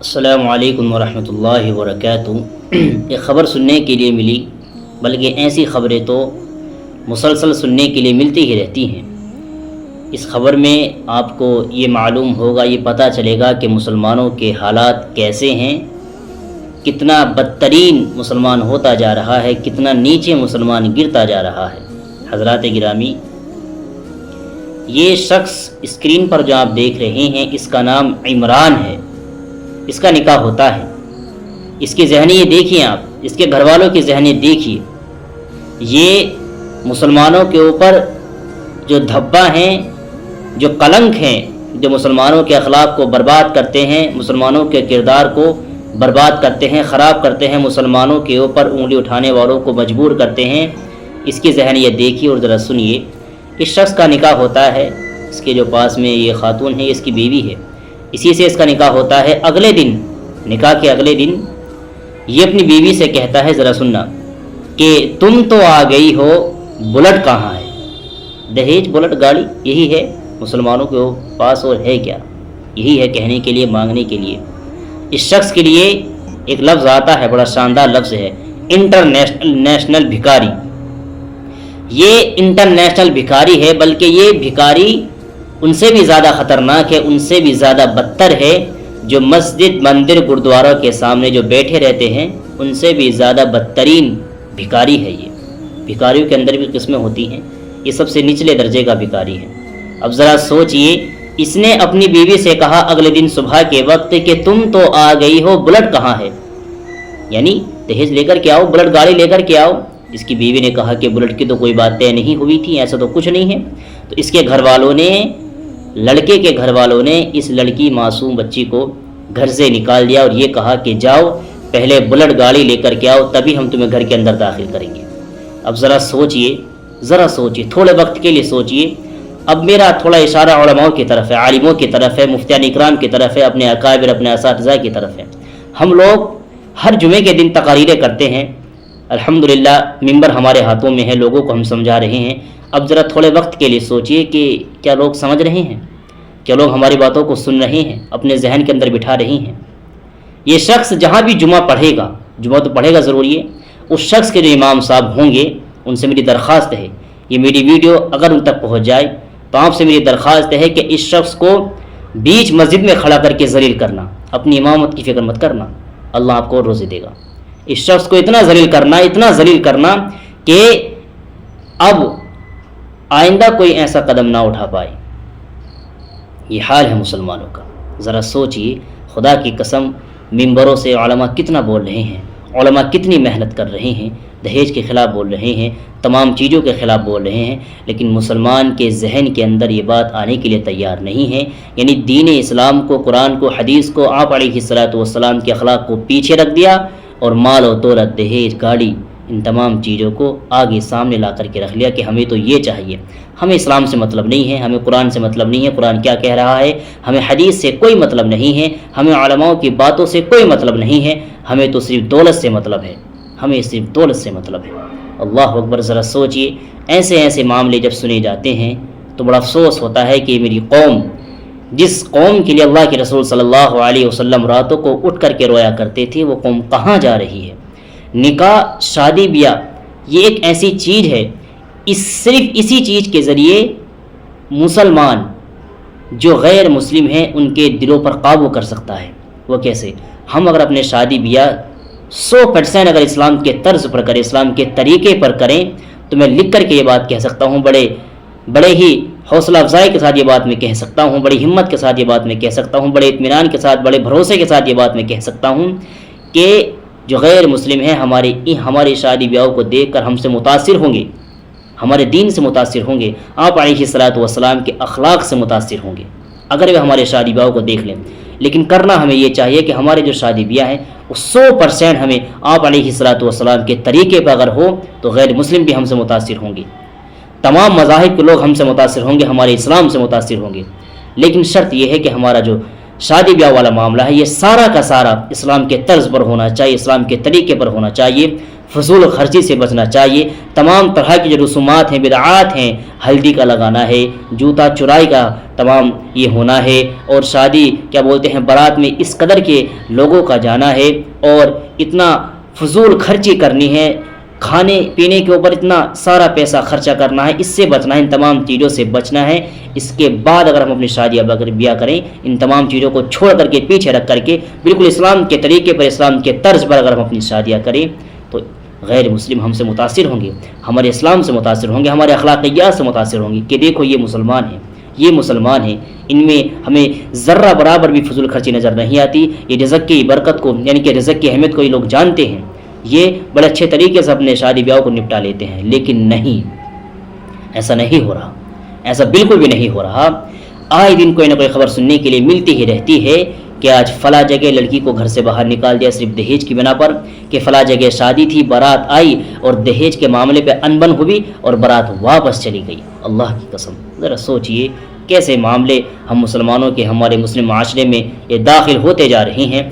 السلام علیکم ورحمۃ اللہ وبرکاتہ۔ ایک خبر سننے کے لیے ملی، بلکہ ایسی خبریں تو مسلسل سننے کے لیے ملتی ہی رہتی ہیں۔ اس خبر میں آپ کو یہ معلوم ہوگا، یہ پتہ چلے گا کہ مسلمانوں کے حالات کیسے ہیں، کتنا بدترین مسلمان ہوتا جا رہا ہے، کتنا نیچے مسلمان گرتا جا رہا ہے۔ حضرات گرامی، یہ شخص اسکرین پر جو آپ دیکھ رہے ہیں، اس کا نام عمران ہے۔ اس کا نکاح ہوتا ہے۔ اس کی ذہنیت دیکھیے، آپ اس کے گھر والوں کی ذہنیت دیکھیے۔ یہ مسلمانوں کے اوپر جو دھبا ہیں، جو کلنک ہیں، جو مسلمانوں کے اخلاق کو برباد کرتے ہیں، مسلمانوں کے کردار کو برباد کرتے ہیں، خراب کرتے ہیں، مسلمانوں کے اوپر انگلی اٹھانے والوں کو مجبور کرتے ہیں۔ اس کی ذہنیت دیکھیے اور ذرا سنیے۔ اس شخص کا نکاح ہوتا ہے، اس کے جو پاس میں یہ خاتون ہے، اس کی بیوی ہے، اسی سے اس کا نکاح ہوتا ہے۔ اگلے دن، نکاح کے اگلے دن، یہ اپنی بیوی سے کہتا ہے، ذرا سننا، کہ تم تو آ گئی ہو، بلٹ کہاں ہے؟ دہیج، بلٹ، گاڑی، یہی ہے مسلمانوں کے پاس، اور ہے کیا؟ یہی ہے کہنے کے لیے، مانگنے کے لیے۔ اس شخص کے لیے ایک لفظ آتا ہے، بڑا شاندار لفظ ہے، انٹرنیشنل بھکاری۔ یہ انٹرنیشنل بھکاری ہے، بلکہ یہ بھکاری ان سے بھی زیادہ خطرناک ہے، ان سے بھی زیادہ بدتر ہے، جو مسجد، مندر، گردواروں کے سامنے جو بیٹھے رہتے ہیں، ان سے بھی زیادہ بدترین بھکاری ہے یہ۔ بھکاریوں کے اندر بھی قسمیں ہوتی ہیں، یہ سب سے نچلے درجے کا بھکاری ہے۔ اب ذرا سوچئے، اس نے اپنی بیوی سے کہا اگلے دن صبح کے وقت کہ تم تو آ گئی ہو، بلٹ کہاں ہے؟ یعنی دہیج لے کر کے آؤ، بلٹ گاڑی لے کر کے آؤ۔ اس کی بیوی نے کہا کہ بلٹ کی تو کوئی بات طے نہیں ہوئی تھی، ایسا تو کچھ نہیں ہے۔ تو اس کے گھر والوں نے، لڑکے کے گھر والوں نے اس لڑکی معصوم بچی کو گھر سے نکال دیا اور یہ کہا کہ جاؤ پہلے بلٹ گاڑی لے کر کے آؤ، تبھی ہم تمہیں گھر کے اندر داخل کریں گے۔ اب ذرا سوچئے، تھوڑے وقت کے لیے سوچئے۔ اب میرا تھوڑا اشارہ علماء کی طرف ہے، عالموں کی طرف ہے، مفتیان اکرام کی طرف ہے، اپنے اکابر، اپنے اساتذہ کی طرف ہے۔ ہم لوگ ہر جمعے کے دن تقاریریں کرتے ہیں، الحمدللہ ممبر ہمارے ہاتھوں میں ہے، لوگوں کو ہم سمجھا رہے ہیں۔ اب ذرا تھوڑے وقت کے لیے سوچئے کہ کیا لوگ سمجھ رہے ہیں؟ کیا لوگ ہماری باتوں کو سن رہے ہیں، اپنے ذہن کے اندر بٹھا رہے ہیں؟ یہ شخص جہاں بھی جمعہ پڑھے گا، جمعہ تو پڑھے گا ضروری ہے، اس شخص کے جو امام صاحب ہوں گے، ان سے میری درخواست ہے، یہ میری ویڈیو اگر ان تک پہنچ جائے تو آپ سے میری درخواست ہے کہ اس شخص کو بیچ مسجد میں کھڑا کر کے ذلیل کرنا۔ اپنی امامت کی فکر مت کرنا، اللہ آپ کو روزی دے گا۔ اس شخص کو اتنا ذلیل کرنا کہ اب آئندہ کوئی ایسا قدم نہ اٹھا پائے۔ یہ حال ہے مسلمانوں کا۔ ذرا سوچئے، خدا کی قسم، ممبروں سے علماء کتنا بول رہے ہیں، علماء کتنی محنت کر رہے ہیں، دہیج کے خلاف بول رہے ہیں، تمام چیزوں کے خلاف بول رہے ہیں، لیکن مسلمان کے ذہن کے اندر یہ بات آنے کے لیے تیار نہیں ہے۔ یعنی دین اسلام کو، قرآن کو، حدیث کو، آپ علیہ الصلاۃ والسلام کے اخلاق کو پیچھے رکھ دیا، اور مال و دولت، دہیج، گاڑی، ان تمام چیزوں کو آگے سامنے لا کر کے رکھ لیا کہ ہمیں تو یہ چاہیے، ہمیں اسلام سے مطلب نہیں ہے، ہمیں قرآن سے مطلب نہیں ہے، قرآن کیا کہہ رہا ہے، ہمیں حدیث سے کوئی مطلب نہیں ہے، ہمیں علماء کی باتوں سے کوئی مطلب نہیں ہے، ہمیں تو صرف دولت سے مطلب ہے، ہمیں صرف دولت سے مطلب ہے۔ اللہ اکبر۔ ذرا سوچئے، ایسے معاملے جب سنے جاتے ہیں تو بڑا افسوس ہوتا ہے کہ میری قوم، جس قوم کے لیے اللہ کے رسول صلی اللہ علیہ وسلم راتوں کو اٹھ کر کے رویا کرتے تھے، وہ قوم کہاں جا رہی ہے۔ نکاح، شادی بیاہ، یہ ایک ایسی چیز ہے، صرف اسی چیز کے ذریعے مسلمان جو غیر مسلم ہیں ان کے دلوں پر قابو کر سکتا ہے۔ وہ کیسے؟ ہم اگر اپنے شادی بیاہ 100% اگر اسلام کے طرز پر کریں، اسلام کے طریقے پر کریں، تو میں لکھ کر کے یہ بات کہہ سکتا ہوں، بڑے ہی حوصلہ افزائی کے ساتھ یہ بات میں کہہ سکتا ہوں، بڑی ہمت کے ساتھ یہ بات میں کہہ سکتا ہوں، بڑے اطمینان کے ساتھ، بڑے بھروسے کے ساتھ یہ بات میں کہہ سکتا ہوں کہ جو غیر مسلم ہیں ہماری شادی بیاہوں کو دیکھ کر ہم سے متاثر ہوں گے، ہمارے دین سے متاثر ہوں گے، آپ علیہ الصلاۃ والسلام کے اخلاق سے متاثر ہوں گے اگر وہ ہمارے شادی بیاہوں کو دیکھ لیں۔ لیکن کرنا ہمیں یہ چاہیے کہ ہمارے جو شادی بیاہ ہیں وہ 100% ہمیں آپ علیہ الصلاۃ والسلام کے طریقے پر اگر ہو تو غیر مسلم بھی ہم سے متاثر ہوں گے، تمام مذاہب کے لوگ ہم سے متاثر ہوں گے، ہمارے اسلام سے متاثر ہوں گے۔ لیکن شرط یہ ہے کہ ہمارا جو شادی بیاہ والا معاملہ ہے یہ سارا کا سارا اسلام کے طرز پر ہونا چاہیے، اسلام کے طریقے پر ہونا چاہیے۔ فضول خرچی سے بچنا چاہیے۔ تمام طرح کی جو رسومات ہیں، بدعات ہیں، ہلدی کا لگانا ہے، جوتا چرائی کا تمام یہ ہونا ہے، اور شادی کیا بولتے ہیں بارات میں اس قدر کے لوگوں کا جانا ہے اور اتنا فضول خرچی کرنی ہے، کھانے پینے کے اوپر اتنا سارا پیسہ خرچہ کرنا ہے، اس سے بچنا ہے، ان تمام چیزوں سے بچنا ہے۔ اس کے بعد اگر ہم اپنی شادی بیاہ کریں، ان تمام چیزوں کو چھوڑ کر کے پیچھے رکھ کر کے بالکل اسلام کے طریقے پر، اسلام کے طرز پر اگر ہم اپنی شادیاں کریں تو غیر مسلم ہم سے متاثر ہوں گے، ہمارے اسلام سے متاثر ہوں گے، ہمارے اخلاقیات سے متاثر ہوں گے کہ دیکھو یہ مسلمان ہیں، یہ مسلمان ہیں، ان میں ہمیں ذرہ برابر بھی فضول خرچی نظر نہیں آتی۔ یہ رزق کی برکت کو یعنی کہ رزق کی اہمیت کو یہ لوگ جانتے ہیں، یہ بڑے اچھے طریقے سے اپنے شادی بیاہ کو نپٹا لیتے ہیں، لیکن نہیں، ایسا نہیں ہو رہا، ایسا بالکل بھی نہیں ہو رہا۔ آئے دن کوئی نہ کوئی خبر سننے کے لیے ملتی ہی رہتی ہے کہ آج فلاں جگہ لڑکی کو گھر سے باہر نکال دیا صرف دہیج کی بنا پر، کہ فلاں جگہ شادی تھی، بارات آئی اور دہیج کے معاملے پہ انبن ہوئی اور بارات واپس چلی گئی۔ اللہ کی قسم ذرا سوچئے کیسے معاملے ہم مسلمانوں کے، ہمارے مسلم معاشرے میں یہ داخل ہوتے جا رہے ہیں۔